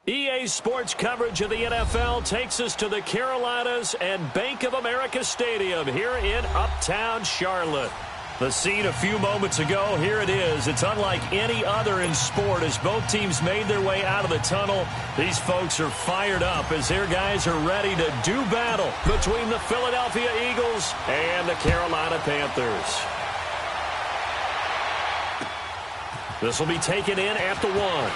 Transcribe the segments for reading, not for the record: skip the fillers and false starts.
EA Sports coverage of the NFL takes us to the Carolinas and Bank of America Stadium here in Uptown Charlotte. The scene a few moments ago, here it is. It's unlike any other in sport as both teams made their way out of the tunnel. These folks are fired up as their guys are ready to do battle between the Philadelphia Eagles and the Carolina Panthers. This will be taken in at the 1.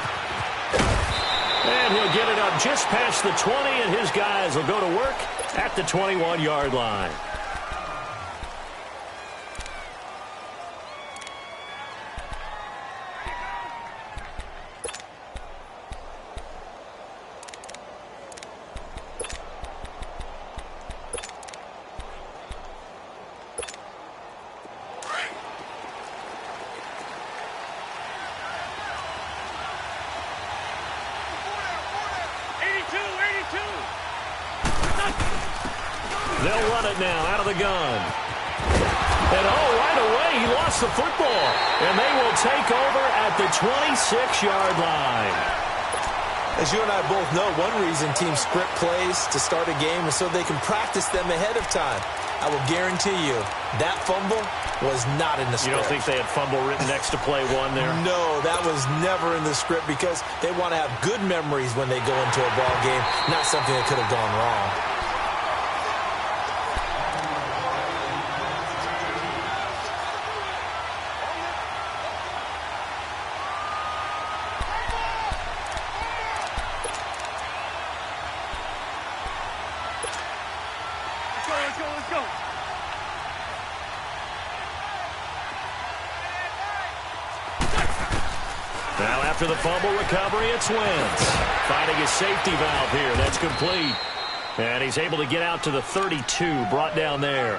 And he'll get it up just past the 20, and his guys will go to work at the 21-yard line. They'll run it now out of the gun. And, right away, he lost the football. And they will take over at the 26-yard line. As you and I both know, one reason teams script plays to start a game is so they can practice them ahead of time. I will guarantee you that fumble was not in the script. You don't think they had fumble written next to play 1 there? No, that was never in the script because they want to have good memories when they go into a ball game, not something that could have gone wrong. Now after the fumble recovery, it's Wentz. Finding his safety valve here. That's complete. And he's able to get out to the 32, brought down there.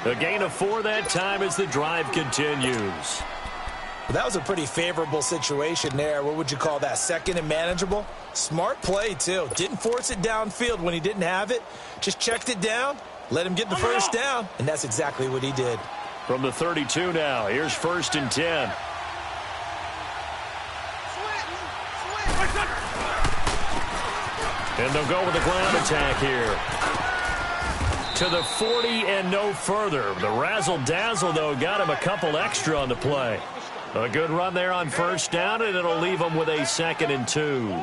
A gain of 4 that time as the drive continues. That was a pretty favorable situation there. What would you call that? Second and manageable? Smart play, too. Didn't force it downfield when he didn't have it. Just checked it down, let him get the first down, and that's exactly what he did. From the 32 now, here's 1st and 10. And they'll go with the ground attack here. To the 40 and no further. The razzle-dazzle, though, got him a couple extra on the play. A good run there on 1st down, and it'll leave him with a 2nd and 2.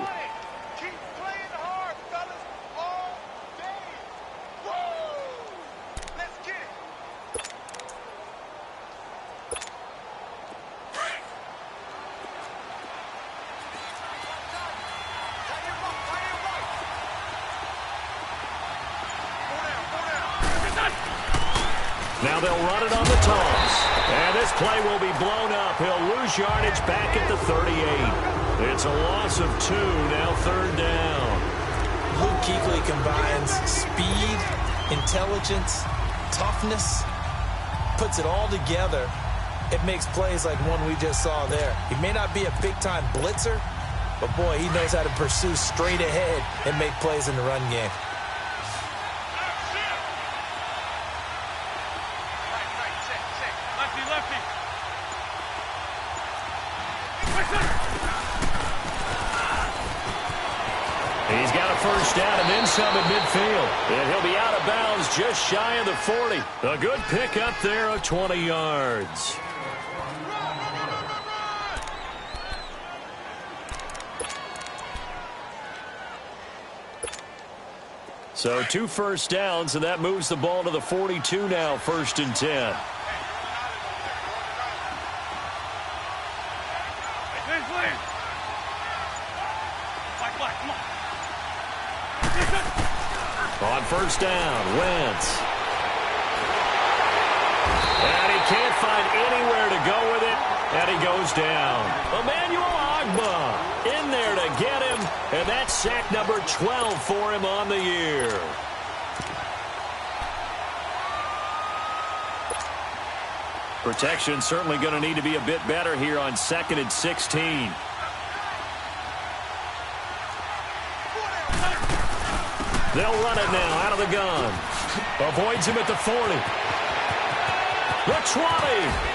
Now they'll run it on the toss. And this play will be blown up. He'll lose yardage back at the 38. It's a loss of 2, now 3rd down. Luke Kuechly combines speed, intelligence, toughness, puts it all together. It makes plays like one we just saw there. He may not be a big-time blitzer, but, boy, he knows how to pursue straight ahead and make plays in the run game. He's got a 1st down and then some at midfield. And he'll be out of bounds just shy of the 40. A good pickup there of 20 yards. So 2 first downs, and that moves the ball to the 42 now, 1st and 10. On 1st down, Wentz. And he can't find anywhere to go with it, and he goes down. Emmanuel Ogbah in there to get him, and that's sack number 12 for him on the year. Protection certainly going to need to be a bit better here on 2nd and 16. They'll run it now out of the gun. Avoids him at the 40. The 20.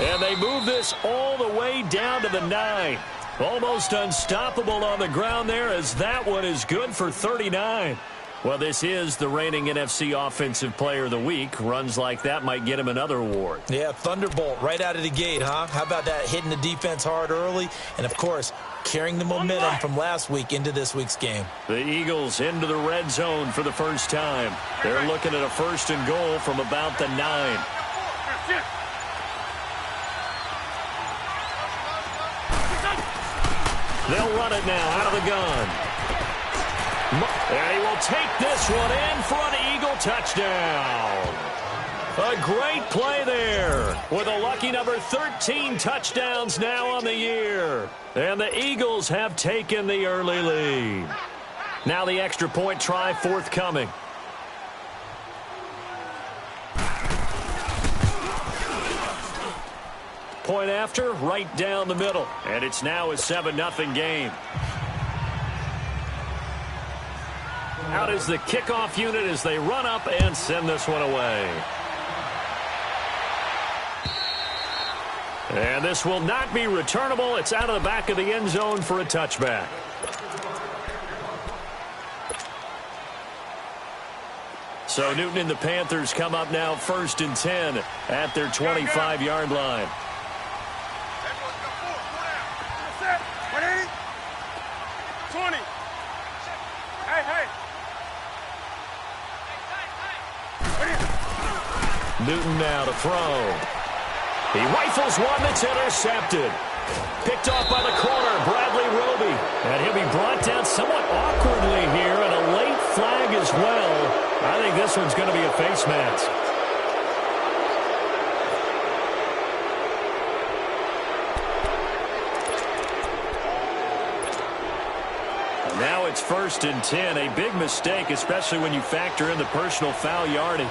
And they move this all the way down to the 9. Almost unstoppable on the ground there, as that one is good for 39. Well, this is the reigning NFC Offensive Player of the Week. Runs like that might get him another award. Yeah, thunderbolt right out of the gate, huh? How about that, hitting the defense hard early? And, of course, carrying the momentum from last week into this week's game. The Eagles into the red zone for the first time. They're looking at a 1st and goal from about the 9. They'll run it now out of the gun. And he will take this one in for an Eagle touchdown. A great play there with a lucky number 13 touchdowns now on the year. And the Eagles have taken the early lead. Now the extra point try forthcoming. Point after, right down the middle. And it's now a 7-0 game. Out is the kickoff unit as they run up and send this one away. And this will not be returnable. It's out of the back of the end zone for a touchback. So Newton and the Panthers come up now 1st and 10 at their 25-yard line. Newton now to throw. He rifles one that's intercepted. Picked off by the corner, Bradley Roby. And he'll be brought down somewhat awkwardly here, and a late flag as well. I think this one's going to be a face mask. And now it's 1st and 10. A big mistake, especially when you factor in the personal foul yardage.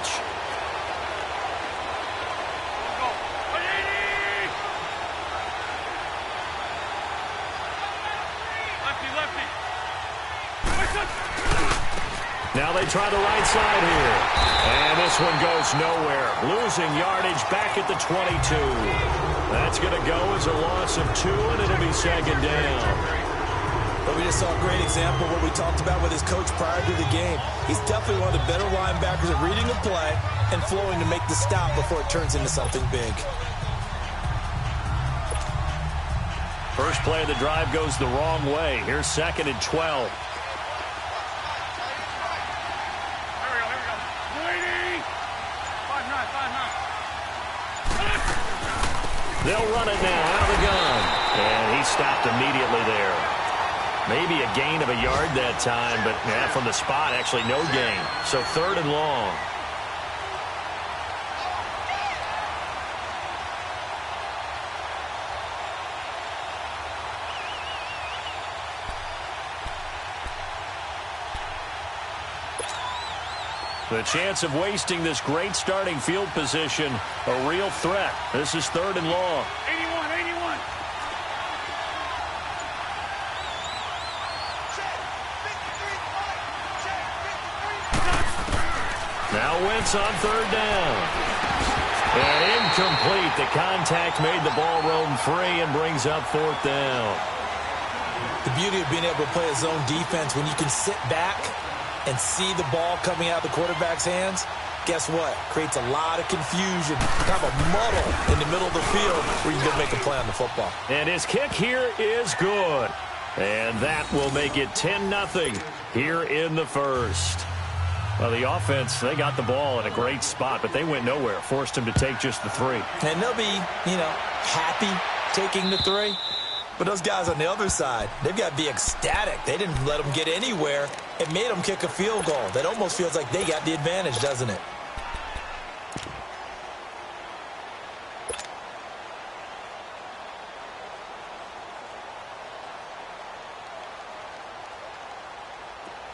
Now they try the right side here. And this one goes nowhere. Losing yardage back at the 22. That's going to go as a loss of 2, and it'll be 2nd down. But we just saw a great example of what we talked about with his coach prior to the game. He's definitely one of the better linebackers at reading the play and flowing to make the stop before it turns into something big. First play of the drive goes the wrong way. Here's 2nd and 12. They'll run it now out of the gun. And he stopped immediately there. Maybe a gain of a yard that time, but from the spot, actually no gain. So 3rd and long. The chance of wasting this great starting field position, a real threat. This is 3rd and long. 81. Now Wentz on 3rd down. And incomplete. The contact made the ball roam free and brings up 4th down. The beauty of being able to play a zone defense when you can sit back and see the ball coming out of the quarterback's hands, guess what? Creates a lot of confusion, kind of a muddle in the middle of the field where you can go make a play on the football. And his kick here is good. And that will make it 10-0 here in the first. Well, the offense, they got the ball in a great spot, but they went nowhere. Forced him to take just the 3. And they'll be, happy taking the 3. But those guys on the other side, they've got to be ecstatic. They didn't let them get anywhere. It made them kick a field goal. That almost feels like they got the advantage, doesn't it?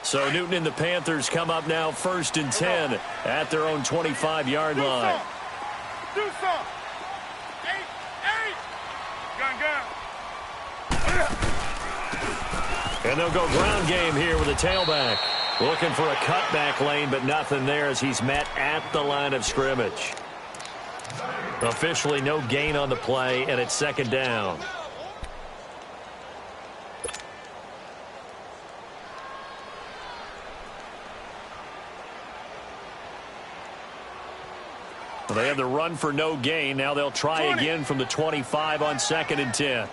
So Newton and the Panthers come up now 1st and 10 at their own 25-yard line. Do some. 8. Gun. And they'll go ground game here with a tailback. Looking for a cutback lane, but nothing there as he's met at the line of scrimmage. Officially no gain on the play, and it's 2nd down. Well, they had the run for no gain. Now they'll try again from the 25 on 2nd and 10.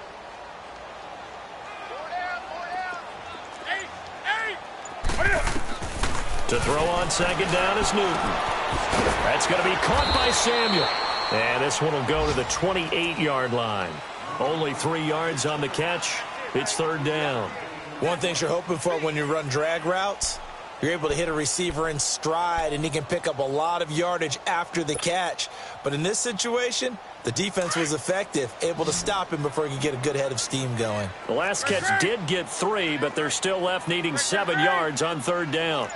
To throw on 2nd down is Newton. That's going to be caught by Samuel. And this one will go to the 28-yard line. Only 3 yards on the catch. It's 3rd down. One thing you're hoping for when you run drag routes, you're able to hit a receiver in stride, and he can pick up a lot of yardage after the catch. But in this situation, the defense was effective, able to stop him before he could get a good head of steam going. The last catch did get 3, but they're still left needing 7 yards on 3rd down.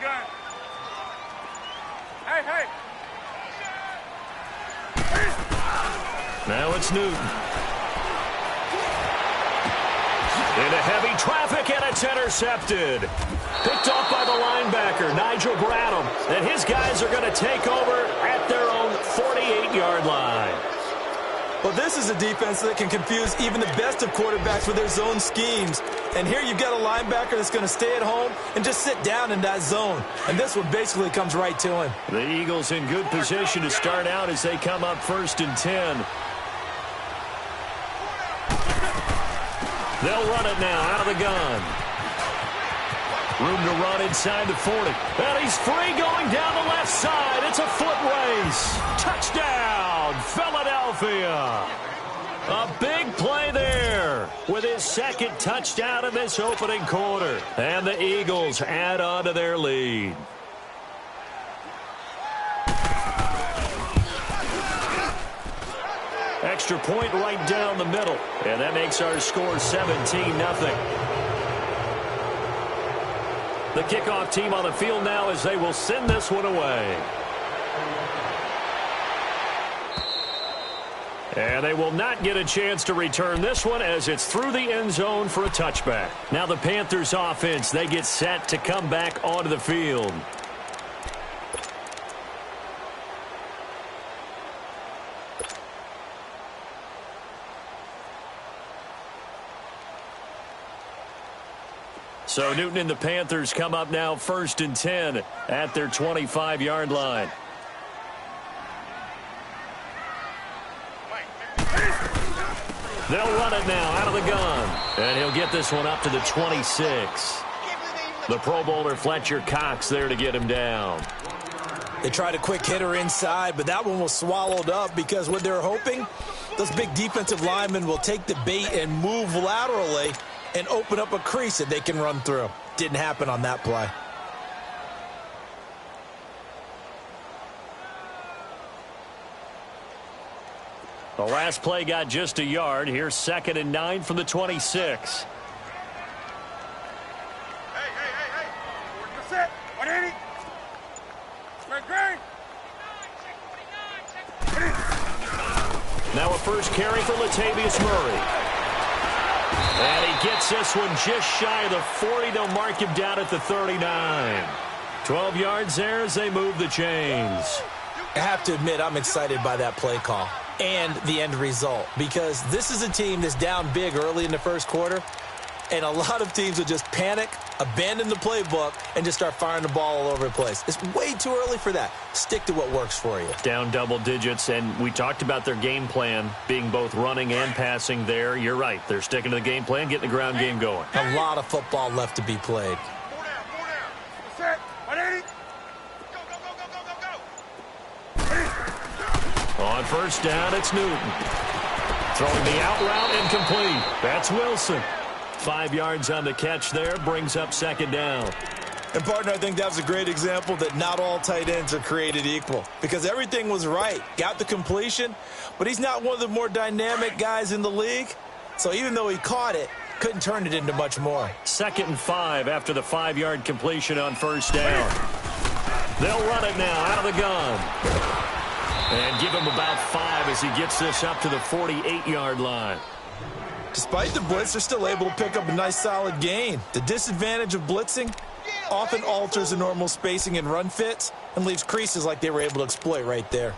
Gun. Hey. Now it's Newton. Into heavy traffic, and it's intercepted. Picked off by the linebacker, Nigel Bradham. And his guys are going to take over at their own 48-yard line. Well, this is a defense that can confuse even the best of quarterbacks with their zone schemes. And here you've got a linebacker that's going to stay at home and just sit down in that zone. And this one basically comes right to him. The Eagles in good position to start out as they come up 1st and 10. They'll run it now out of the gun. Room to run inside the 40. And he's free going down the left side. It's a foot race. Touchdown, Philadelphia. A big play there with his 2nd touchdown in this opening quarter. And the Eagles add on to their lead. Extra point right down the middle. And that makes our score 17-0. The kickoff team on the field now as they will send this one away. And they will not get a chance to return this one as it's through the end zone for a touchback. Now the Panthers offense, they get set to come back onto the field. So Newton and the Panthers come up now 1st and 10 at their 25-yard line. They'll run it now out of the gun. And he'll get this one up to the 26. The Pro Bowler Fletcher Cox there to get him down. They tried a quick hitter inside, but that one was swallowed up because what they're hoping, those big defensive linemen will take the bait and move laterally and open up a crease that they can run through. Didn't happen on that play. The last play got just a yard. Here's 2nd and 9 from the 26. Hey. What's it? 180. Great. Now a first carry for Latavius Murray. And he gets this one just shy of the 40. They'll mark him down at the 39. 12 yards there as they move the chains. I have to admit, I'm excited by that play call and the end result because this is a team that's down big early in the first quarter, and a lot of teams will just panic, abandon the playbook, and just start firing the ball all over the place. It's way too early for that. Stick to what works for you. Down double digits, and we talked about their game plan being both running and passing there. You're right. They're sticking to the game plan, getting the ground game going. A lot of football left to be played. 4 down. 180. Go. On first down, it's Newton. Throwing the out route incomplete. That's Wilson. 5 yards on the catch there, brings up 2nd down. And, partner, I think that was a great example that not all tight ends are created equal because everything was right. Got the completion, but he's not one of the more dynamic guys in the league. So even though he caught it, couldn't turn it into much more. 2nd and 5 after the 5-yard completion on first down. They'll run it now out of the gun. And give him about 5 as he gets this up to the 48-yard line. Despite the blitz, they're still able to pick up a nice solid gain. The disadvantage of blitzing often alters the normal spacing and run fits and leaves creases like they were able to exploit right there.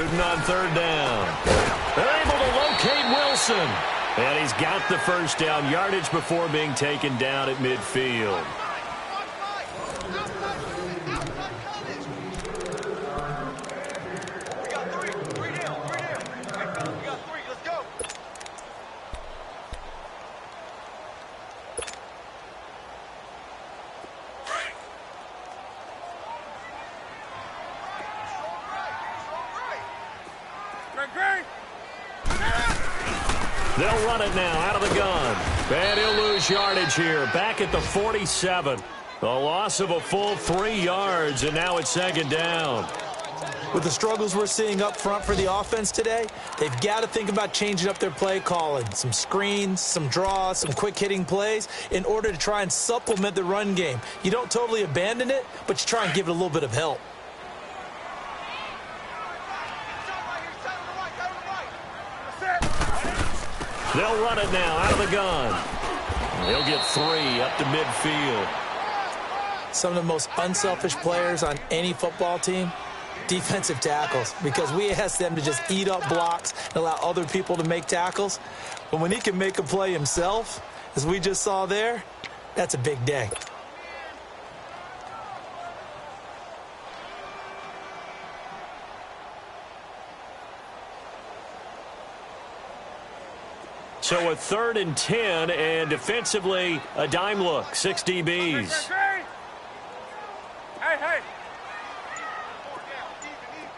Newton on third down. They're able to locate Wilson. And he's got the first down yardage before being taken down at midfield. They'll run it now out of the gun. And he'll lose yardage here. Back at the 47. A loss of a full 3 yards, and now it's second down. With the struggles we're seeing up front for the offense today, they've got to think about changing up their play calling. Some screens, some draws, some quick-hitting plays in order to try and supplement the run game. You don't totally abandon it, but you try and give it a little bit of help. They'll run it now out of the gun. He'll get 3 up to midfield. Some of the most unselfish players on any football team, defensive tackles, because we ask them to just eat up blocks and allow other people to make tackles. But when he can make a play himself, as we just saw there, that's a big day. So a 3rd and 10, and defensively, a dime look, 6 DBs. Hey.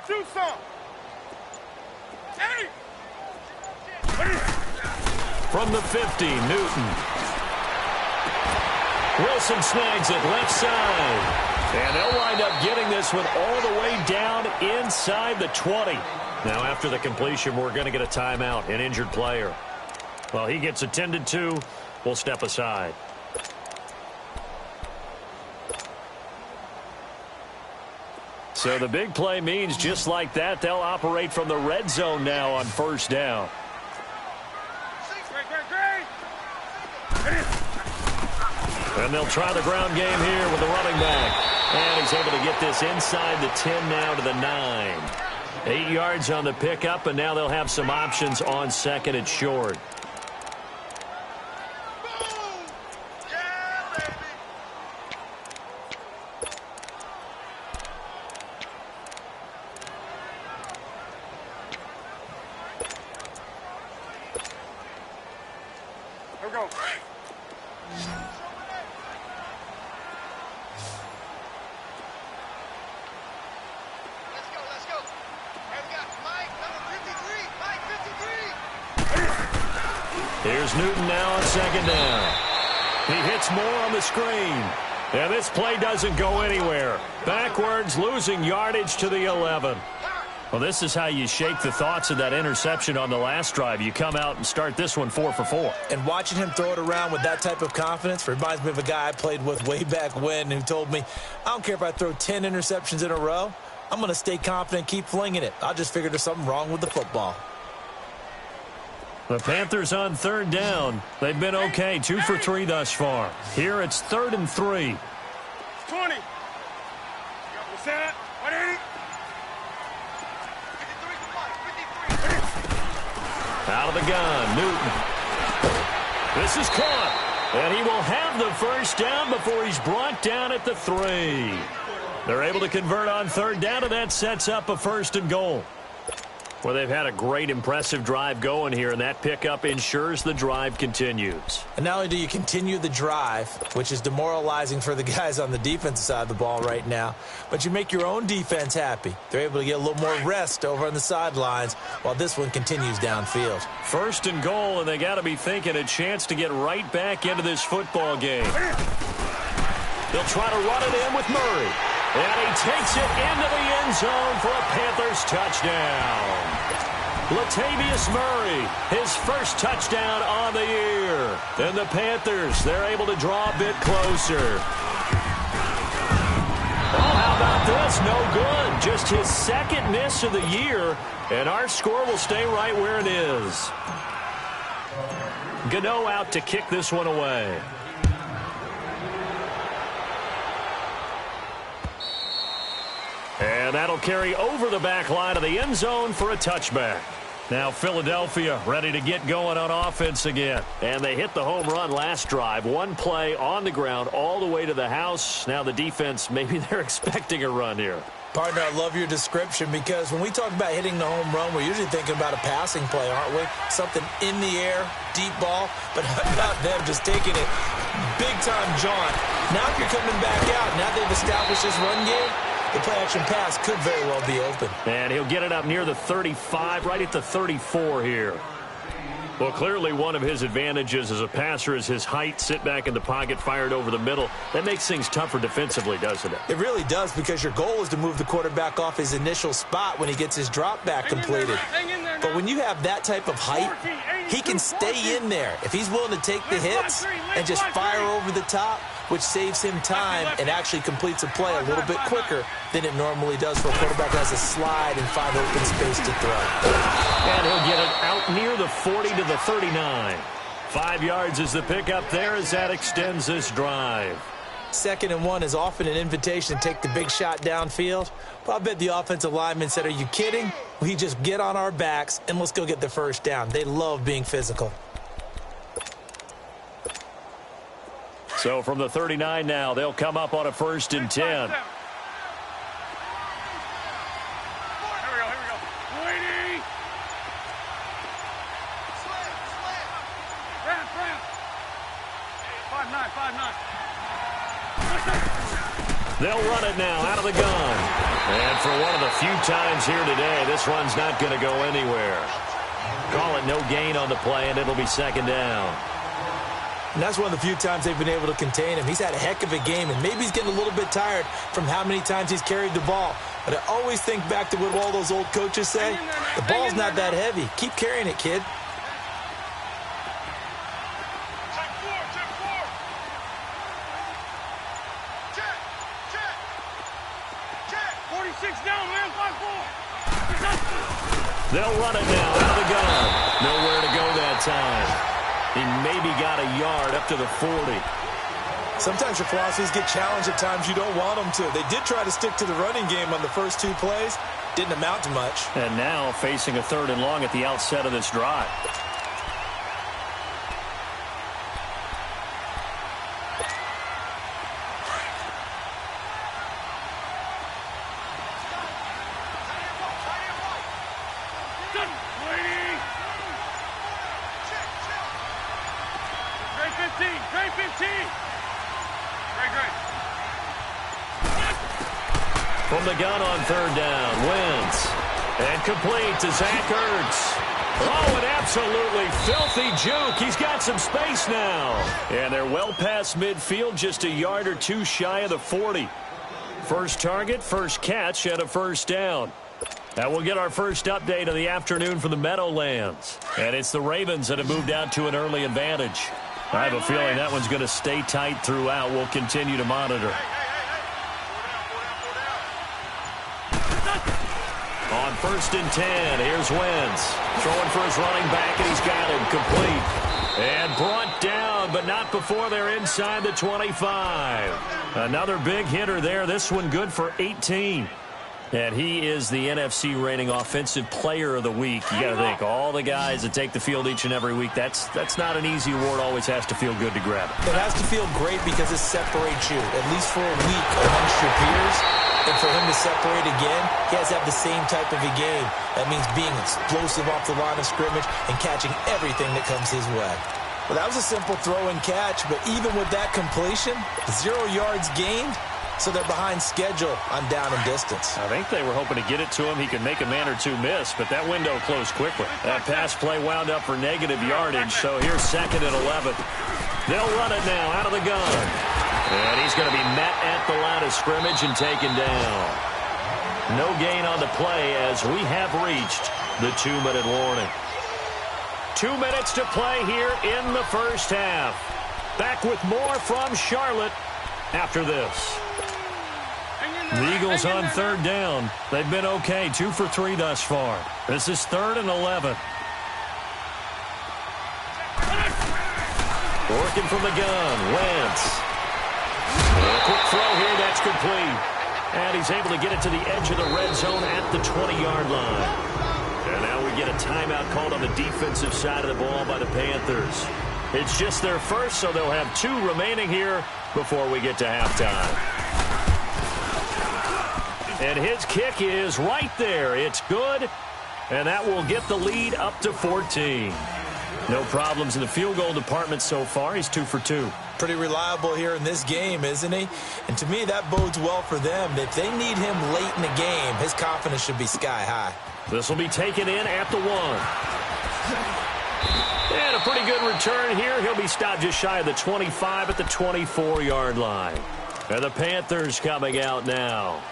Do some. Hey. From the 50, Newton. Wilson snags it left side. And they'll wind up getting this one all the way down inside the 20. Now after the completion, we're going to get a timeout, an injured player. Well, he gets attended to. We'll step aside. So the big play means just like that, they'll operate from the red zone now on first down. And they'll try the ground game here with the running back. And he's able to get this inside the 10 now to the 9. 8 yards on the pickup, and now they'll have some options on second and short. Here's Newton now on second down. He hits more on the screen. And this play doesn't go anywhere. Backwards, losing yardage to the 11. Well, this is how you shake the thoughts of that interception on the last drive. You come out and start this one 4 for 4. And watching him throw it around with that type of confidence reminds me of a guy I played with way back when who told me, I don't care if I throw 10 interceptions in a row. I'm going to stay confident, keep flinging it. I just figured there's something wrong with the football. The Panthers on third down. They've been okay, 2 for 3 thus far. Here it's 3rd and 3. 20. Set. 180. Out of the gun, Newton. This is caught. And he will have the first down before he's brought down at the 3. They're able to convert on third down, and that sets up a 1st and goal. Well, they've had a great, impressive drive going here, and that pickup ensures the drive continues. And not only do you continue the drive, which is demoralizing for the guys on the defensive side of the ball right now, but you make your own defense happy. They're able to get a little more rest over on the sidelines while this one continues downfield. 1st and goal, and they got to be thinking a chance to get right back into this football game. They'll try to run it in with Murray. And he takes it into the end zone for a Panthers touchdown. Latavius Murray, his first touchdown on the year. And the Panthers, they're able to draw a bit closer. Oh, how about this? No good. Just his 2nd miss of the year. And our score will stay right where it is. Gano out to kick this one away. And And that'll carry over the back line of the end zone for a touchback. Now Philadelphia ready to get going on offense again. And they hit the home run last drive. One play on the ground all the way to the house. Now the defense, maybe they're expecting a run here. Partner, I love your description because when we talk about hitting the home run, we're usually thinking about a passing play, aren't we? Something in the air, deep ball, but how about them just taking it big-time jaunt. Now if you're coming back out, now they've established this run game, the play-action pass could very well be open. And he'll get it up near the 35, right at the 34 here. Well, clearly one of his advantages as a passer is his height. Sit back in the pocket, fired over the middle. That makes things tougher defensively, doesn't it? It really does, because your goal is to move the quarterback off his initial spot when he gets his drop back completed. But when you have that type of height, he can stay in there. If he's willing to take the hits and just fire over the top, which saves him time and actually completes a play a little bit quicker than it normally does for a quarterback that has a slide and find open space to throw. And he'll get it out near the 40 to the 39. 5 yards is the pickup there as that extends this drive. 2nd and 1 is often an invitation to take the big shot downfield. Well, I bet the offensive lineman said, are you kidding? We just get on our backs and let's go get the first down. They love being physical. So from the 39 now, they'll come up on a 1st and 10. Here we go. Waiting. Ramp. 5-9. They'll run it now out of the gun. And for one of the few times here today, this run's not going to go anywhere. Call it no gain on the play, and it'll be 2nd down. And that's one of the few times they've been able to contain him. He's had a heck of a game, and maybe he's getting a little bit tired from how many times he's carried the ball. But I always think back to what all those old coaches say. The ball's not that heavy. Keep carrying it, kid. Check. 46 down, man. 5-4. They'll run it now out of the gun. Nowhere to go that time. He maybe got a yard up to the 40. Sometimes your philosophies get challenged at times you don't want them to. They did try to stick to the running game on the first 2 plays. Didn't amount to much. And now facing a 3rd and long at the outset of this drive. From the gun on 3rd down, Wentz. And complete to Zach Ertz. Oh, an absolutely filthy juke. He's got some space now. And they're well past midfield, just a yard or 2 shy of the 40. First target, first catch, and a 1st down. Now we'll get our first update of the afternoon from the Meadowlands. And it's the Ravens that have moved out to an early advantage. I have a feeling that one's going to stay tight throughout. We'll continue to monitor. On 1st and 10, here's Wentz. Throwing for his running back, and he's got him complete. And brought down, but not before they're inside the 25. Another big hitter there. This one good for 18. And he is the NFC reigning offensive player of the week. You got to think, all the guys that take the field each and every week, that's not an easy award. Always has to feel good to grab it. It has to feel great because it separates you, at least for a week, amongst your peers. And for him to separate again, he has to have the same type of a game. That means being explosive off the line of scrimmage and catching everything that comes his way. Well, that was a simple throw and catch, but even with that completion, 0 yards gained, so they're behind schedule on down and distance. I think they were hoping to get it to him. He could make a man or 2 miss, but that window closed quickly. That pass play wound up for negative yardage, so here's 2nd and 11. They'll run it now out of the gun. And he's going to be met at the line of scrimmage and taken down. No gain on the play as we have reached the 2-minute warning. 2 minutes to play here in the first half. Back with more from Charlotte after this. The Eagles on 3rd down. They've been okay, 2 for 3 thus far. This is 3rd and 11. Working from the gun, Wentz. A quick throw here, that's complete. And he's able to get it to the edge of the red zone at the 20-yard line. And now we get a timeout called on the defensive side of the ball by the Panthers. It's just their first, so they'll have 2 remaining here before we get to halftime. And his kick is right there. It's good, and that will get the lead up to 14. No problems in the field goal department so far. He's 2 for 2. Pretty reliable here in this game, isn't he? And to me, that bodes well for them. If they need him late in the game, his confidence should be sky high. This will be taken in at the 1. And a pretty good return here. He'll be stopped just shy of the 25 at the 24-yard line. And the Panthers coming out now.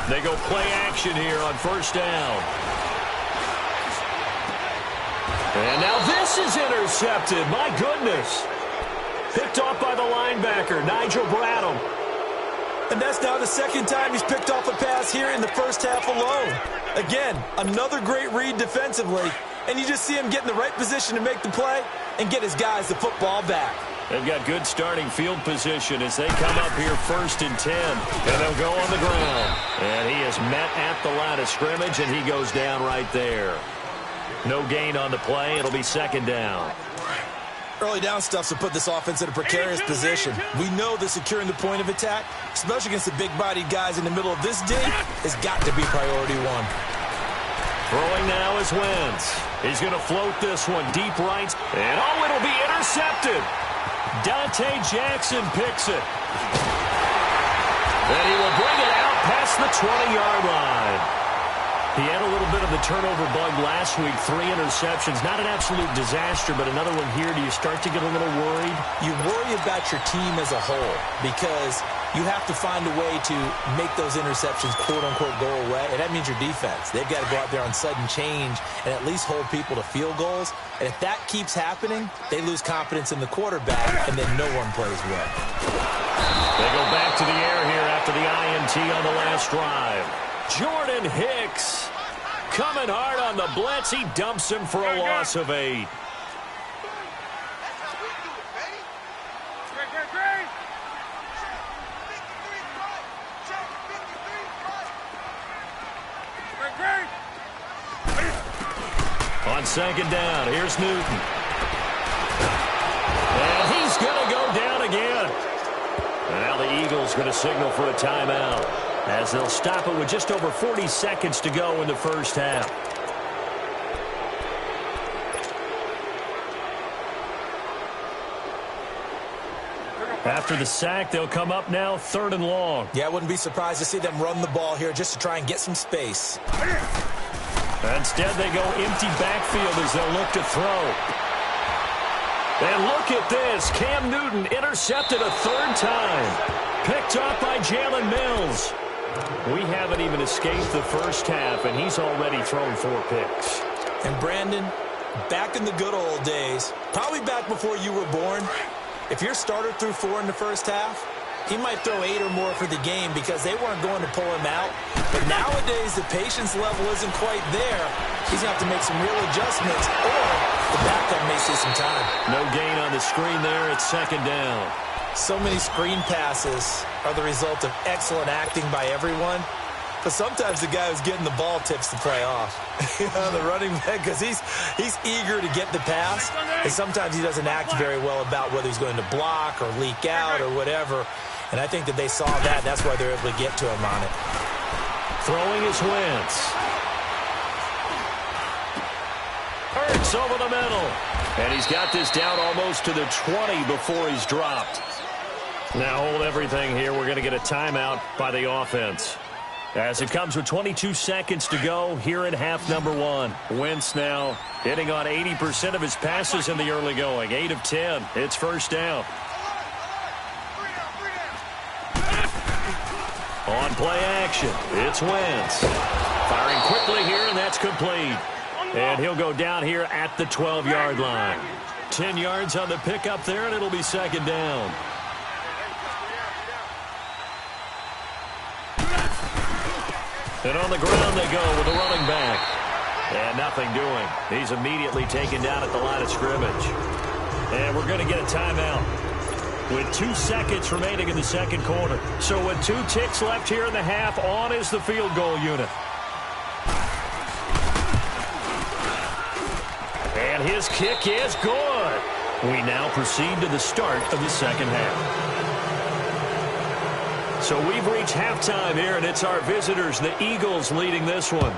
They go play action here on first down. And now this is intercepted. My goodness. Picked off by the linebacker, Nigel Bradham. And that's now the second time he's picked off a pass here in the first half alone. Again, another great read defensively. And you just see him get in the right position to make the play and get his guys the football back. They've got good starting field position as they come up here 1st and 10. And they'll go on the ground. And he is met at the line of scrimmage, and he goes down right there. No gain on the play. It'll be 2nd down. Early down stuffs will put this offense in a precarious position. We know that securing the point of attack, especially against the big-bodied guys in the middle of this day, has got to be priority 1. Throwing now is Wentz. He's going to float this one deep right. And, oh, it'll be intercepted. Dante Jackson picks it. And he will bring it out past the 20-yard line. He had a little bit of the turnover bug last week, 3 interceptions. Not an absolute disaster, but another one here. Do you start to get a little worried? You worry about your team as a whole because you have to find a way to make those interceptions, quote-unquote, go away. And that means your defense. They've got to go out there on sudden change and at least hold people to field goals. And if that keeps happening, they lose confidence in the quarterback, and then no one plays well. They go back to the air here after the INT on the last drive. Jordan Hicks coming hard on the blitz. He dumps him for a loss of 8. On 2nd down, here's Newton. And he's going to go down again. And now the Eagles going to signal for a timeout as they'll stop it with just over 40 seconds to go in the first half. After the sack, they'll come up now 3rd and long. Yeah, I wouldn't be surprised to see them run the ball here just to try and get some space. Instead, they go empty backfield as they'll look to throw. And look at this. Cam Newton intercepted a 3rd time. Picked off by Jalen Mills. We haven't even escaped the first half, and he's already thrown 4 picks. And Brandon, back in the good old days, probably back before you were born, if your starter threw 4 in the first half, he might throw 8 or more for the game because they weren't going to pull him out. But nowadays, the patience level isn't quite there. He's going to have to make some real adjustments, or the backup may see some time. No gain on the screen there. It's 2nd down. So many screen passes are the result of excellent acting by everyone. But sometimes the guy who's getting the ball tips the play off. The running back, because he's eager to get the pass. And sometimes he doesn't act very well about whether he's going to block or leak out or whatever. And I think that they saw that. That's why they're able to get to him on it. Throwing is Wentz. Hurts over the middle. And he's got this down almost to the 20 before he's dropped. Now hold everything here. We're going to get a timeout by the offense. As it comes with 22 seconds to go here in half number 1. Wentz now hitting on 80% of his passes in the early going. 8 of 10. It's first down. On play action, it's Wentz. Firing quickly here, and that's complete. And he'll go down here at the 12-yard line. 10 yards on the pickup there, and it'll be 2nd down. And on the ground they go with the running back. And nothing doing. He's immediately taken down at the line of scrimmage. And we're going to get a timeout with 2 seconds remaining in the second quarter. So with 2 ticks left here in the half, on is the field goal unit. And his kick is good. We now proceed to the start of the second half. So we've reached halftime here, and it's our visitors, the Eagles, leading this one.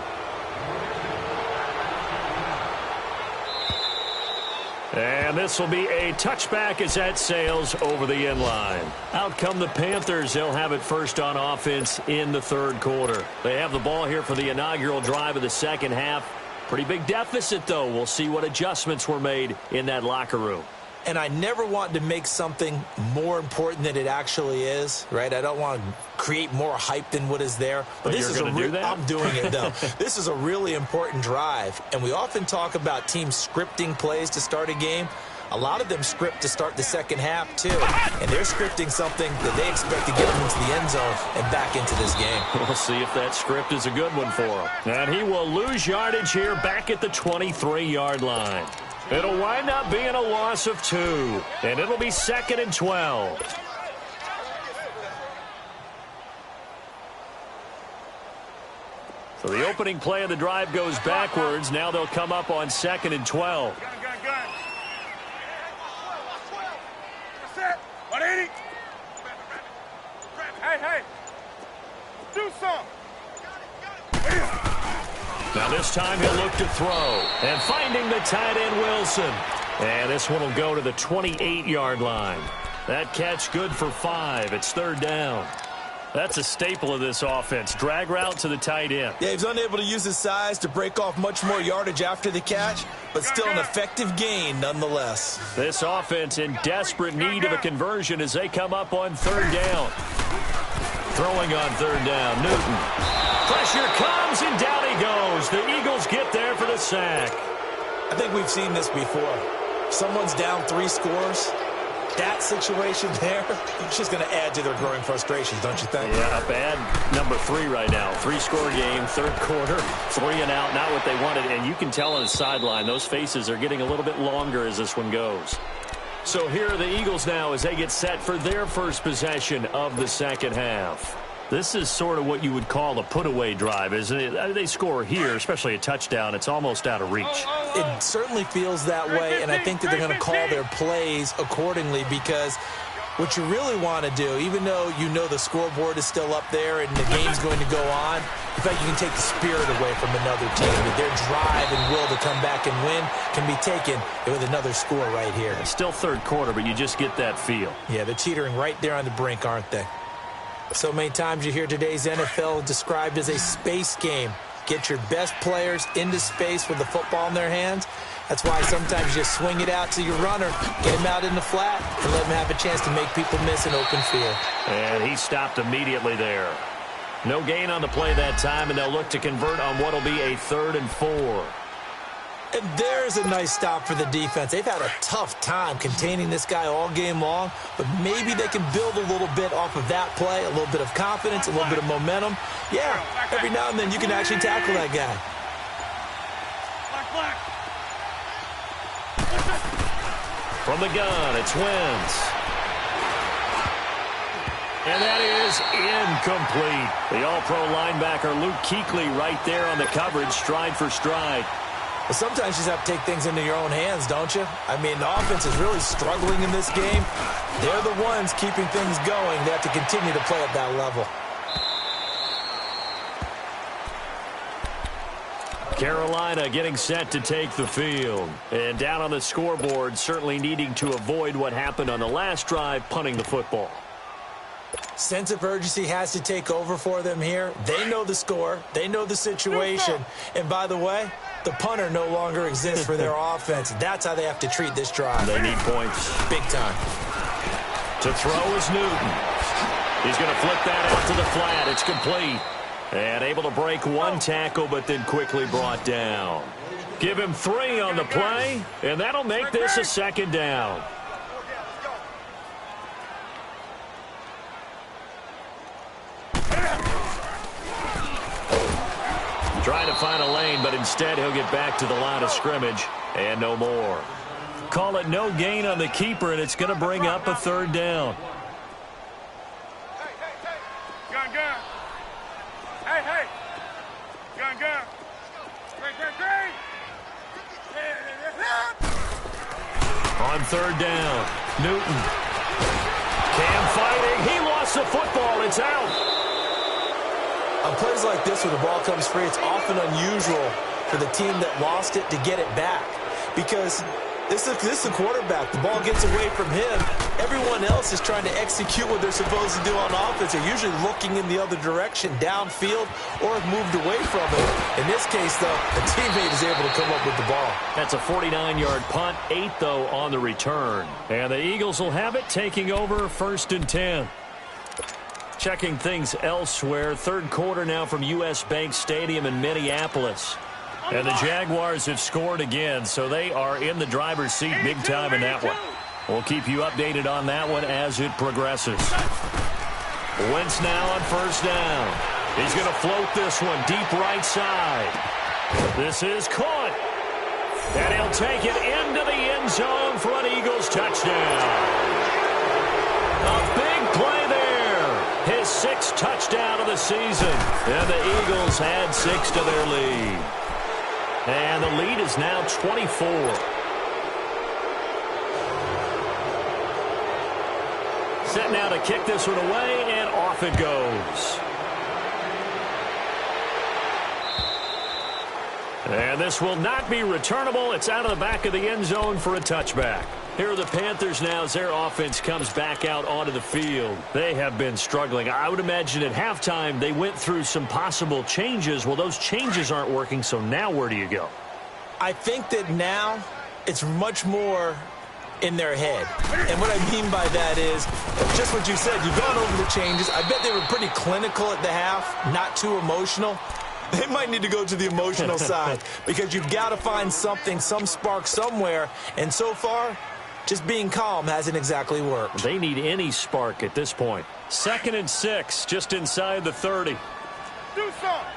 And this will be a touchback as that sails over the end line. Out come the Panthers. They'll have it first on offense in the third quarter. They have the ball here for the inaugural drive of the second half. Pretty big deficit, though. We'll see what adjustments were made in that locker room. And I never want to make something more important than it actually is, right? I don't want to create more hype than what is there. But this is I'm doing it, though. This is a really important drive. And we often talk about teams scripting plays to start a game. A lot of them script to start the second half, too. And they're scripting something that they expect to get them into the end zone and back into this game. We'll see if that script is a good one for him. And he will lose yardage here back at the 23-yard line. It'll wind up being a loss of 2. And it'll be 2nd and 12. So the opening play of the drive goes backwards. Now they'll come up on 2nd and 12. Gun. 180. Hey. Do something. Now this time he'll look to throw. And finding the tight end, Wilson. And this one will go to the 28-yard line. That catch good for 5. It's 3rd down. That's a staple of this offense. Drag route to the tight end. Yeah, he's unable to use his size to break off much more yardage after the catch, but still an effective gain nonetheless. This offense in desperate need of a conversion as they come up on 3rd down. Throwing on 3rd down, Newton. Pressure comes, and down he goes. The Eagles get there for the sack. I think we've seen this before. Someone's down 3 scores. That situation there, it's just going to add to their growing frustrations, don't you think? Yeah, bad number 3 right now. 3-score game, 3rd quarter, 3 and out, not what they wanted. And you can tell on the sideline, those faces are getting a little bit longer as this one goes. So here are the Eagles now as they get set for their first possession of the second half. This is sort of what you would call a put-away drive, isn't it? They score here, especially a touchdown. It's almost out of reach. It certainly feels that way, and I think that they're going to call their plays accordingly because what you really want to do, even though you know the scoreboard is still up there and the game's going to go on, in fact, you can take the spirit away from another team. Their drive and will to come back and win can be taken with another score right here. It's still 3rd quarter, but you just get that feel. Yeah, they're teetering right there on the brink, aren't they? So many times you hear today's NFL described as a space game. Get your best players into space with the football in their hands. That's why sometimes you just swing it out to your runner, get him out in the flat, and let him have a chance to make people miss an open field. And he stopped immediately there. No gain on the play that time, and they'll look to convert on what will be a 3rd and 4. And there's a nice stop for the defense. They've had a tough time containing this guy all game long, but maybe they can build a little bit off of that play, a little bit of confidence, a little bit of momentum. Yeah, every now and then you can actually tackle that guy. Black. From the gun, it's Wentz. And that is incomplete. The all-pro linebacker Luke Kuechly right there on the coverage, stride for stride. But sometimes you just have to take things into your own hands, don't you? I mean, the offense is really struggling in this game. They're the ones keeping things going. They have to continue to play at that level. Carolina getting set to take the field. And down on the scoreboard, certainly needing to avoid what happened on the last drive, punting the football. Sense of urgency has to take over for them here. They know the score. They know the situation. And by the way, the punter no longer exists for their offense. That's how they have to treat this drive. They need points. Big time. To throw is Newton. He's going to flip that out to the flat. It's complete. And able to break 1 tackle, but then quickly brought down. Give him 3 on the play, and that'll make this a 2nd down. find a lane, but instead he'll get back to the line of scrimmage and no more. Call it no gain on the keeper, and it's going to bring up a third down. Gun. Hey. Gun. Great. On third down, Newton. Cam fighting. He lost the football. It's out. On plays like this where the ball comes free, it's often unusual for the team that lost it to get it back. Because this is the quarterback. The ball gets away from him. Everyone else is trying to execute what they're supposed to do on offense. They're usually looking in the other direction, downfield, or have moved away from it. In this case, though, the teammate is able to come up with the ball. That's a 49-yard punt, 8, though, on the return. And the Eagles will have it, taking over 1st and 10. Checking things elsewhere. Third quarter now from U.S. Bank Stadium in Minneapolis. And the Jaguars have scored again, so they are in the driver's seat big time in that one. We'll keep you updated on that one as it progresses. Wentz now on first down. He's going to float this one deep right side. This is caught. And he'll take it into the end zone for an Eagles touchdown. A big play there. His 6th touchdown of the season. And the Eagles add 6 to their lead. And the lead is now 24. Set now to kick this one away, and off it goes. And this will not be returnable. It's out of the back of the end zone for a touchback. Here are the Panthers now as their offense comes back out onto the field. They have been struggling. I would imagine at halftime they went through some possible changes. Well, those changes aren't working, so now where do you go? I think that now it's much more in their head. And what I mean by that is just what you said. You've gone over the changes. I bet they were pretty clinical at the half, not too emotional. They might need to go to the emotional side because you've got to find something, some spark somewhere. And so far, just being calm hasn't exactly worked. They need any spark at this point. 2nd and 6, just inside the 30. Do something.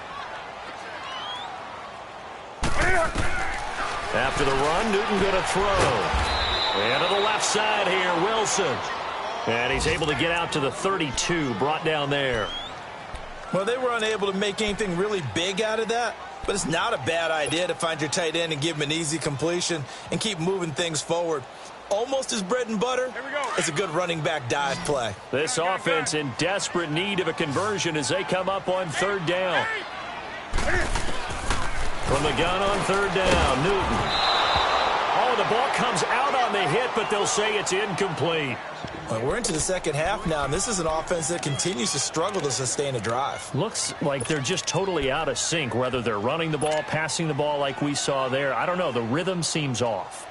After the run, Newton going to throw. And to the left side here, Wilson. And he's able to get out to the 32, brought down there. Well, they were unable to make anything really big out of that, but it's not a bad idea to find your tight end and give him an easy completion and keep moving things forward. Almost his bread and butter. It's a good running back dive play. This offense in desperate need of a conversion as they come up on third down. From the gun on third down, Newton. Oh, the ball comes out on the hit, but they'll say it's incomplete. Well, we're into the second half now, and this is an offense that continues to struggle to sustain a drive. Looks like they're just totally out of sync, whether they're running the ball, passing the ball like we saw there. I don't know. The rhythm seems off.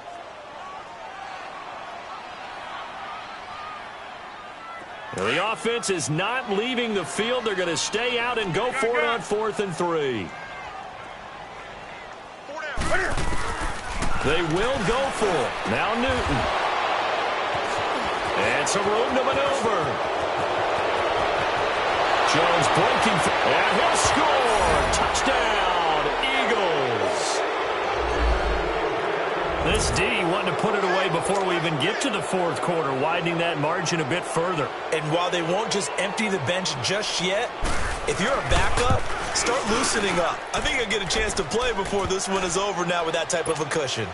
Now, the offense is not leaving the field. They're going to stay out and go for it on 4th and 3. They will go for it. Now Newton. And some room to maneuver. Jones breaking through. And he'll score. Touchdown, Eagles. This D wanted to put it away before we even get to the 4th quarter, widening that margin a bit further. And while they won't just empty the bench just yet, if you're a backup, start loosening up. I think you'll get a chance to play before this one is over now with that type of a cushion.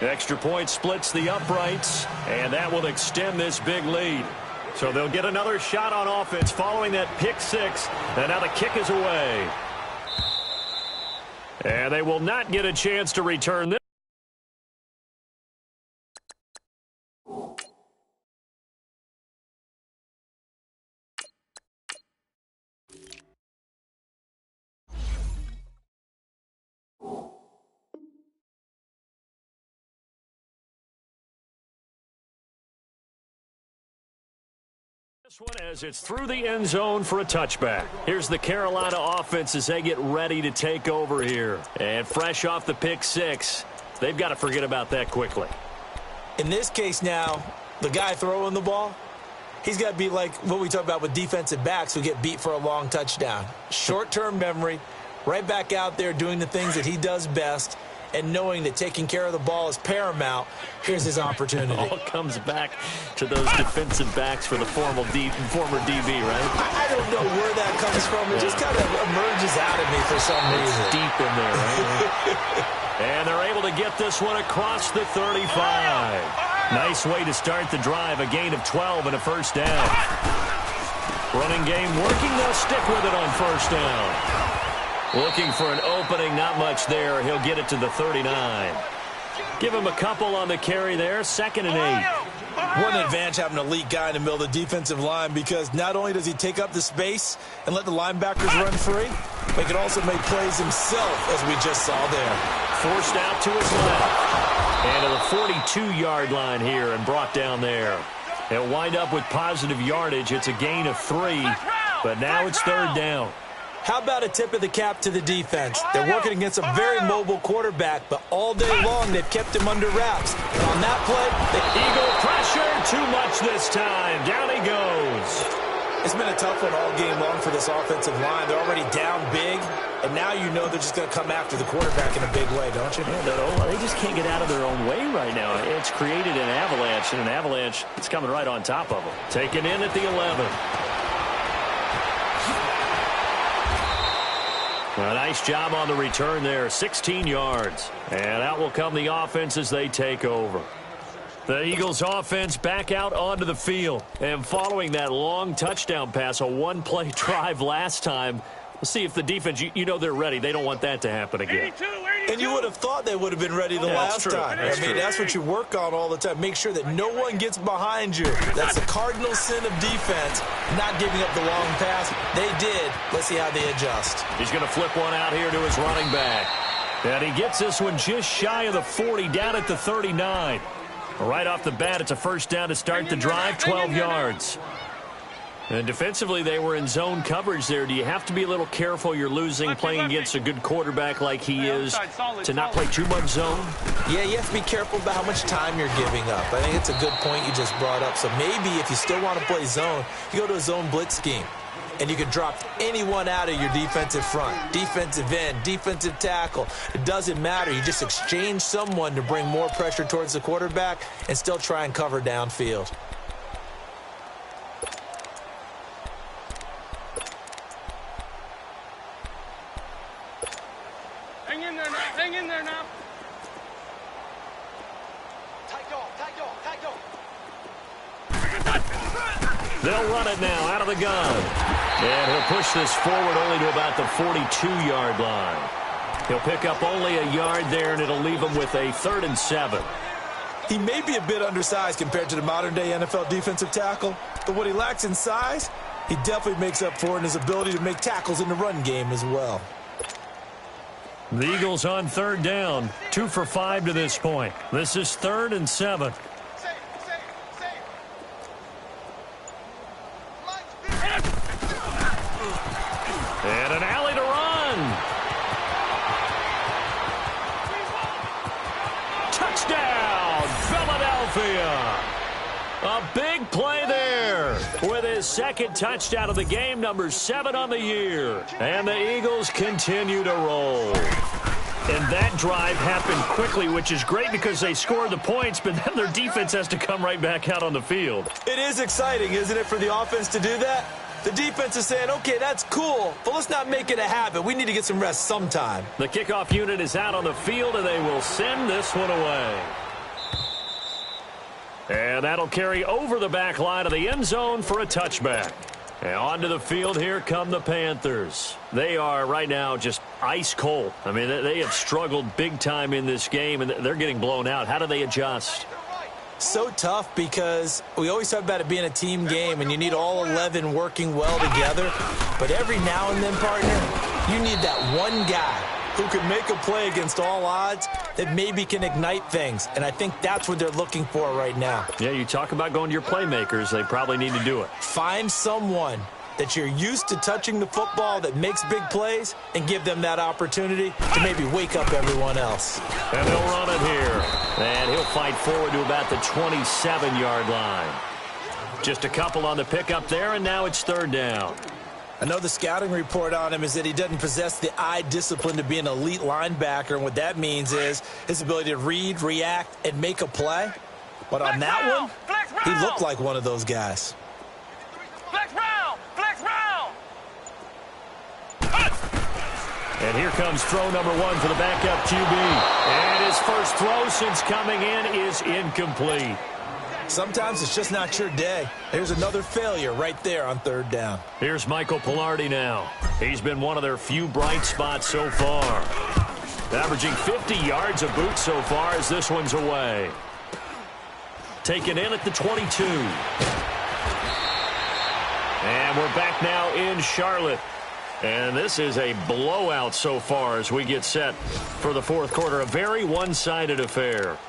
Extra point splits the uprights, and that will extend this big lead. So they'll get another shot on offense following that pick 6, and now the kick is away. And they will not get a chance to return this. This one as it's through the end zone for a touchback. Here's the Carolina offense as they get ready to take over here. And fresh off the pick 6, they've got to forget about that quickly. In this case now, the guy throwing the ball, he's got to be like what we talk about with defensive backs who get beat for a long touchdown. Short-term memory, right back out there doing the things that he does best, and knowing that taking care of the ball is paramount. Here's his opportunity. It all comes back to those defensive backs for the former DB, right? I don't know where that comes from. It just kind of emerges out of me for some reason. It's deep in there, right? And they're able to get this one across the 35. Nice way to start the drive. A gain of 12 and a first down. Running game working. They'll stick with it on first down. Looking for an opening, not much there. He'll get it to the 39. Give him a couple on the carry there, 2nd and 8. One advantage having an elite guy in the middle of the defensive line, because not only does he take up the space and let the linebackers run free, but he can also make plays himself, as we just saw there. Forced out to his left. And to the 42-yard line here and brought down there. He'll wind up with positive yardage. It's a gain of 3, but now it's 3rd down. How about a tip of the cap to the defense? They're working against a very mobile quarterback, but all day long they've kept him under wraps. And on that play, the Eagle pressure, too much this time. Down he goes. It's been a tough one all game long for this offensive line. They're already down big, and now you know they're just going to come after the quarterback in a big way, don't you? Yeah, they just can't get out of their own way right now. It's created an avalanche, and an avalanche is coming right on top of them. Taken in at the 11. A nice job on the return there, 16 yards. And out will come the offense as they take over. The Eagles offense back out onto the field. And following that long touchdown pass, a one-play drive last time, we'll see if the defense, you know they're ready. They don't want that to happen again. 82. And you would have thought they would have been ready the last time. That's what you work on all the time. Make sure that no one gets behind you. That's the cardinal sin of defense, not giving up the long pass. They did. Let's see how they adjust. He's going to flip one out here to his running back. And he gets this one just shy of the 40, down at the 39. Right off the bat, it's a first down to start the drive, 12 yards. And defensively, they were in zone coverage there. Do you have to be a little careful you're losing playing against a good quarterback like he is to not play too much zone? Yeah, you have to be careful about how much time you're giving up. I think it's a good point you just brought up. So maybe if you still want to play zone, you go to a zone blitz scheme. And you can drop anyone out of your defensive front, defensive end, defensive tackle. It doesn't matter. You just exchange someone to bring more pressure towards the quarterback and still try and cover downfield. Hang in there now. Hang in there now. They'll run it now out of the gun. And he'll push this forward only to about the 42-yard line. He'll pick up only a yard there, and it'll leave him with a 3rd and 7. He may be a bit undersized compared to the modern-day NFL defensive tackle, but what he lacks in size, he definitely makes up for in his ability to make tackles in the run game as well. The Eagles on 3rd down, 2 for 5 to this point. This is 3rd and 7. And an alley to run. Touchdown, Philadelphia. A big play there with his 2nd touchdown of the game, number 7 on the year. And the Eagles continue to roll. And that drive happened quickly, which is great because they scored the points, but then their defense has to come right back out on the field. It is exciting, isn't it, for the offense to do that? The defense is saying, okay, that's cool, but let's not make it a habit. We need to get some rest sometime. The kickoff unit is out on the field, and they will send this one away. And that'll carry over the back line of the end zone for a touchback. And onto the field, here come the Panthers. They are right now just ice cold. I mean, they have struggled big time in this game, and they're getting blown out. How do they adjust? So tough because we always talk about it being a team game, and you need all 11 working well together. But every now and then, partner, you need that one guy who can make a play against all odds that maybe can ignite things. And I think that's what they're looking for right now. Yeah, you talk about going to your playmakers. They probably need to do it. Find someone that you're used to touching the football that makes big plays and give them that opportunity to maybe wake up everyone else. And they'll run it here. And he'll fight forward to about the 27-yard line. Just a couple on the pickup there, and now it's 3rd down. I know the scouting report on him is that he doesn't possess the eye discipline to be an elite linebacker, and what that means is his ability to read, react, and make a play. But on that one, he looked like one of those guys. Flex round! Flex round! And here comes throw number 1 for the backup QB. And his first throw since coming in is incomplete. Sometimes it's just not your day. Here's another failure right there on third down. Here's Michael Pilardi now. He's been one of their few bright spots so far. Averaging 50 yards a boot so far as this one's away. Taken in at the 22. And we're back now in Charlotte. And this is a blowout so far as we get set for the fourth quarter. A very one-sided affair.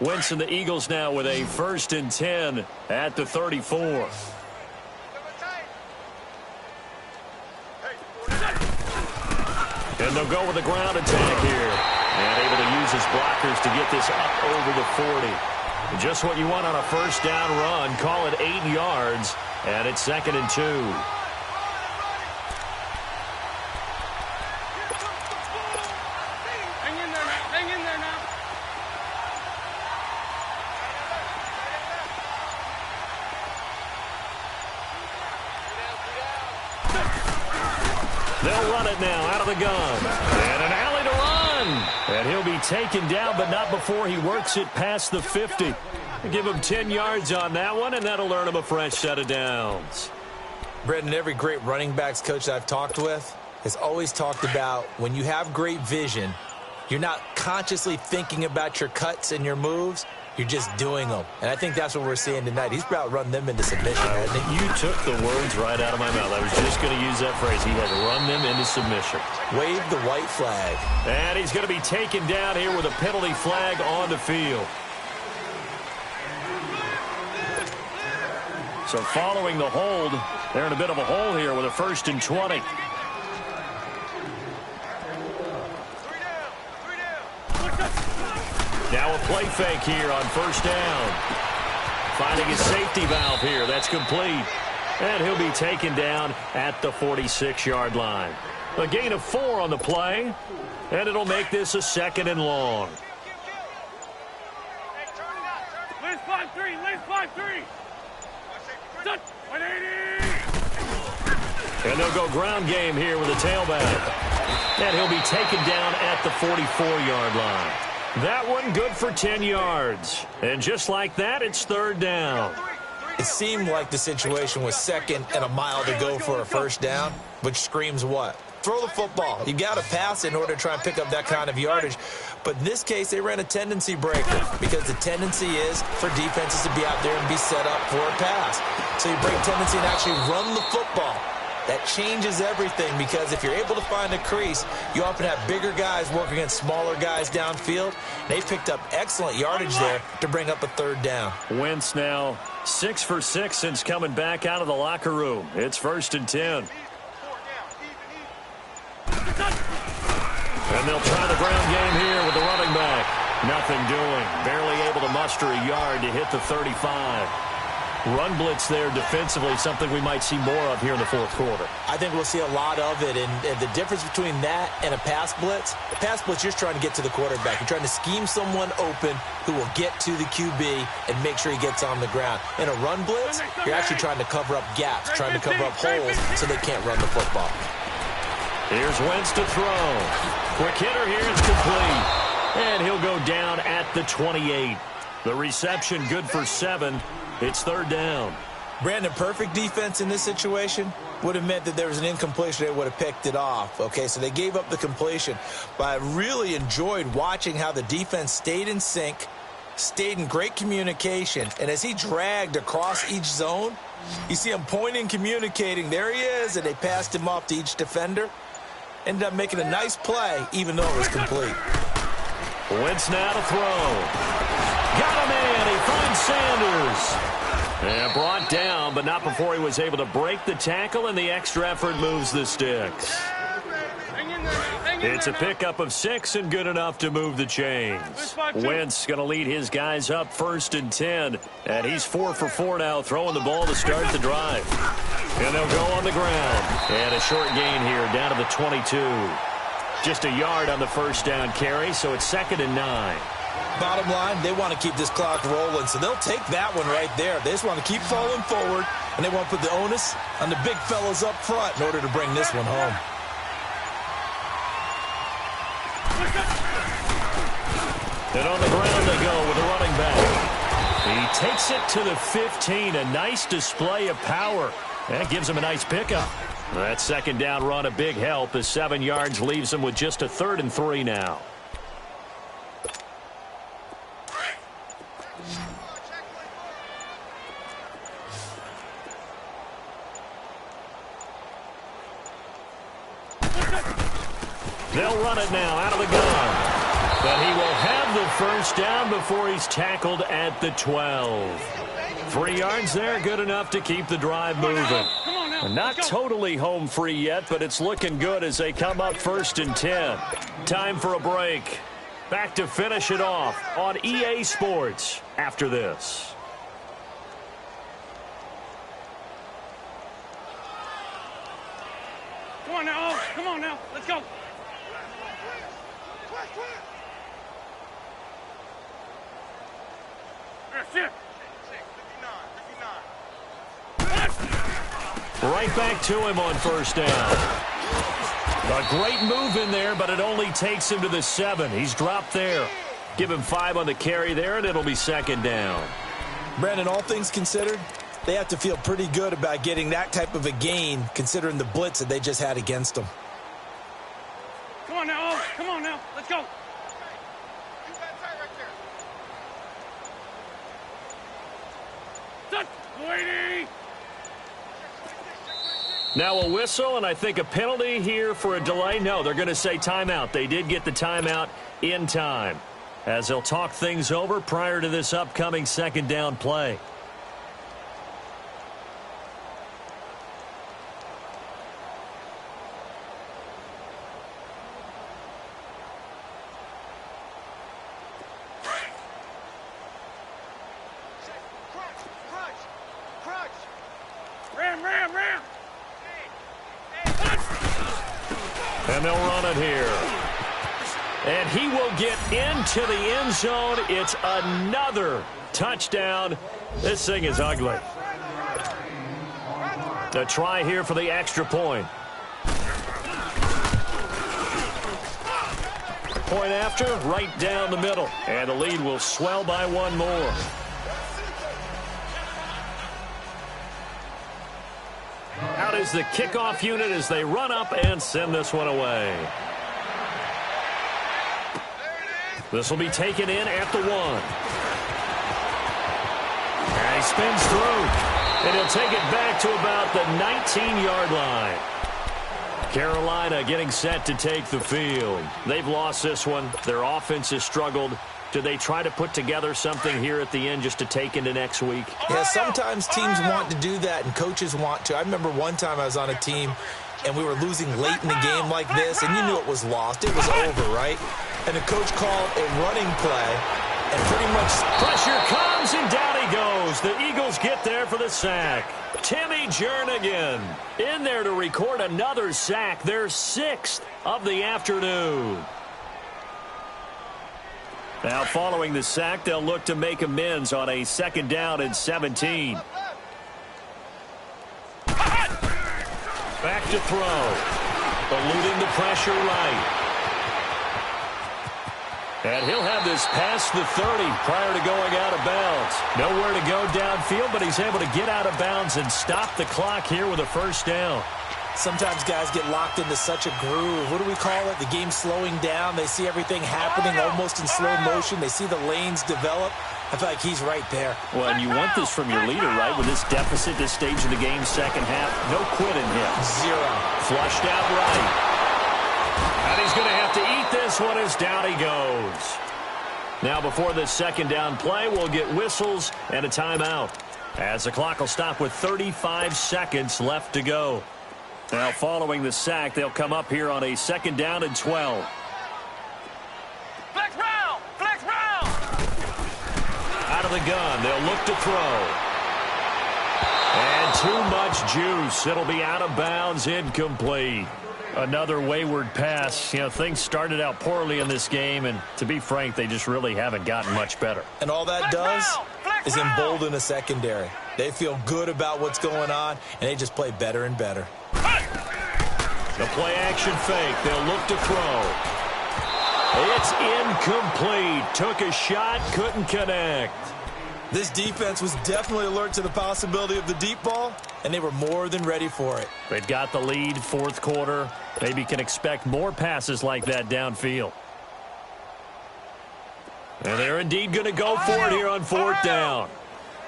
Wentz and the Eagles now with a 1st and 10 at the 34. And they'll go with the ground attack here. And able to use his blockers to get this up over the 40. Just what you want on a first down run. Call it 8 yards. And it's 2nd and 2. Hang in there now. Hang in there now. They'll run it now out of the gun. And an alley to run. And he'll be taken down, but not before he works it past the 50. Give him 10 yards on that one, and that'll earn him a fresh set of downs. Brendan, every great running backs coach I've talked with has always talked about when you have great vision, you're not consciously thinking about your cuts and your moves. You're just doing them. And I think that's what we're seeing tonight. He's about run them into submission, hasn't he? You took the words right out of my mouth. I was just going to use that phrase. He has run them into submission. Wave the white flag. And he's going to be taken down here with a penalty flag on the field. So following the hold, they're in a bit of a hole here with a 1st and 20. Now a play fake here on 1st down. Finding his safety valve here. That's complete. And he'll be taken down at the 46-yard line. A gain of 4 on the play. And it'll make this a 2nd and long. Let's 5-3. Let's 5-3. 180. And they'll go ground game here with a tailback. And he'll be taken down at the 44-yard line. That one good for 10 yards. And just like that, it's 3rd down. It seemed like the situation was 2nd and a mile to go for a 1st down, which screams what? Throw the football. You got to pass in order to try and pick up that kind of yardage. But in this case, they ran a tendency breaker because the tendency is for defenses to be out there and be set up for a pass. So you break tendency and actually run the football. That changes everything because if you're able to find a crease, you often have bigger guys working against smaller guys downfield. They picked up excellent yardage there to bring up a 3rd down. Wentz now 6 for 6 since coming back out of the locker room. It's 1st and 10. And they'll try the ground game here with the running back. Nothing doing. Barely able to muster a yard to hit the 35. Run blitz there defensively, something we might see more of here in the fourth quarter. I think we'll see a lot of it, and the difference between that and a pass blitz, the pass blitz, you're just trying to get to the quarterback. You're trying to scheme someone open who will get to the QB and make sure he gets on the ground. In a run blitz, you're actually trying to cover up gaps, trying to cover up holes so they can't run the football. Here's Wentz to throw. Quick hitter here, it's complete. And he'll go down at the 28. The reception good for 7. It's 3rd down. Brandon, perfect defense in this situation would have meant that there was an incompletion. They would have picked it off. Okay, so they gave up the completion. But I really enjoyed watching how the defense stayed in sync, stayed in great communication. And as he dragged across each zone, you see him pointing, communicating. There he is, and they passed him off to each defender. Ended up making a nice play, even though it was complete. Wentz now to throw. Got him in. He finds Sanders. And brought down, but not before he was able to break the tackle, and the extra effort moves the sticks. Hang in there now. Hang It's a pickup of 6 and good enough to move the chains. Wentz going to lead his guys up 1st and 10. And he's 4 for 4 now, throwing the ball to start the drive. And they'll go on the ground. And a short gain here down to the 22. Just a yard on the first down carry, so it's 2nd and 9. Bottom line, they want to keep this clock rolling, so they'll take that one right there. They just want to keep falling forward, and they want to put the onus on the big fellas up front in order to bring this one home. And on the ground they go with the running back. He takes it to the 15. A nice display of power. That gives him a nice pickup. That 2nd down run a big help as 7 yards leaves him with just a 3rd and 3 now. They'll run it now out of the gun. But he will have the first down before he's tackled at the 12. 3 yards there, good enough to keep the drive moving. Not totally home free yet, but it's looking good as they come up 1st and 10. Time for a break. Back to finish it off on EA Sports after this. Come on now, come on now, let's go. Right back to him on 1st down. A great move in there, but it only takes him to the 7. He's dropped there. Give him 5 on the carry there, and it'll be 2nd down. Brandon, all things considered, they have to feel pretty good about getting that type of a gain, considering the blitz that they just had against them. Come on now, let's go. Lady. Now a whistle, and I think a penalty here for a delay. No, they're going to say timeout. They did get the timeout in time, as they'll talk things over prior to this upcoming 2nd down play. Ram. And they'll run it here. And he will get into the end zone. It's another touchdown. This thing is ugly. A try here for the extra point. Point after, right down the middle. And the lead will swell by 1 more. Out is the kickoff unit as they run up and send this one away. This will be taken in at the 1. And he spins through. And he'll take it back to about the 19-yard line. Carolina getting set to take the field. They've lost this one. Their offense has struggled. Do they try to put together something here at the end just to take into next week? Yeah, sometimes teams want to do that and coaches want to. I remember one time I was on a team and we were losing late in the game like this, and you knew it was lost. It was over, right? And the coach called a running play, and pretty much pressure comes, and down he goes. The Eagles get there for the sack. Timmy Jernigan in there to record another sack, their 6th of the afternoon. Now following the sack, they'll look to make amends on a 2nd down and 17. Back to throw. Eluding the pressure right. And he'll have this past the 30 prior to going out of bounds. Nowhere to go downfield, but he's able to get out of bounds and stop the clock here with a 1st down. Sometimes guys get locked into such a groove. What do we call it? The game slowing down. They see everything happening almost in slow motion. They see the lanes develop. I feel like he's right there. Well, and you want this from your leader, right? With this deficit, this stage of the game, 2nd half, no quitting him. 0. Flushed out right. And he's going to have to eat this one as down he goes. Now before this 2nd down play, we'll get whistles and a timeout, as the clock will stop with 35 seconds left to go. Now, following the sack, they'll come up here on a 2nd down and 12. Flex round! Flex round! Out of the gun, they'll look to throw. And too much juice. It'll be out of bounds, incomplete. Another wayward pass. You know, things started out poorly in this game, and to be frank, they just really haven't gotten much better. And all that does is embolden a secondary. They feel good about what's going on, and they just play better and better. The play-action fake. They'll look to throw. It's incomplete. Took a shot, couldn't connect. This defense was definitely alert to the possibility of the deep ball, and they were more than ready for it. They've got the lead, 4th quarter. Maybe can expect more passes like that downfield. And they're indeed going to go for it here on 4th down.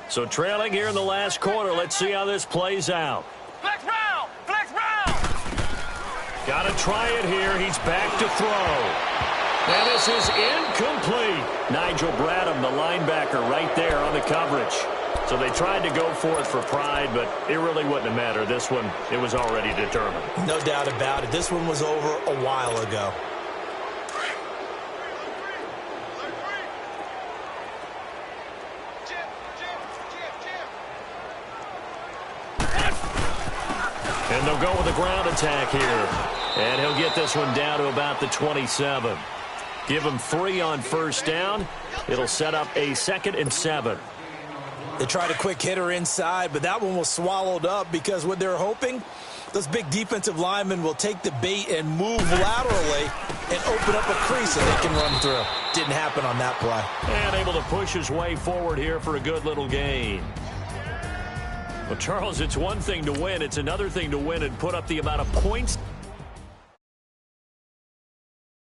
So trailing here in the last quarter. Let's see how this plays out. Flex round! Flex round! Got to try it here. He's back to throw. And this is incomplete. Nigel Bradham, the linebacker, right there on the coverage. So they tried to go for it for pride, but it really wouldn't have mattered. This one, it was already determined. No doubt about it. This one was over a while ago. And they'll go with a ground attack here. And he'll get this one down to about the 27. Give him 3 on 1st down. It'll set up a 2nd and 7. They tried a quick hitter inside, but that one was swallowed up because what they're hoping, those big defensive linemen will take the bait and move laterally and open up a crease that they can run through. Didn't happen on that play. And able to push his way forward here for a good little gain. Well, Charles, it's one thing to win. It's another thing to win and put up the amount of points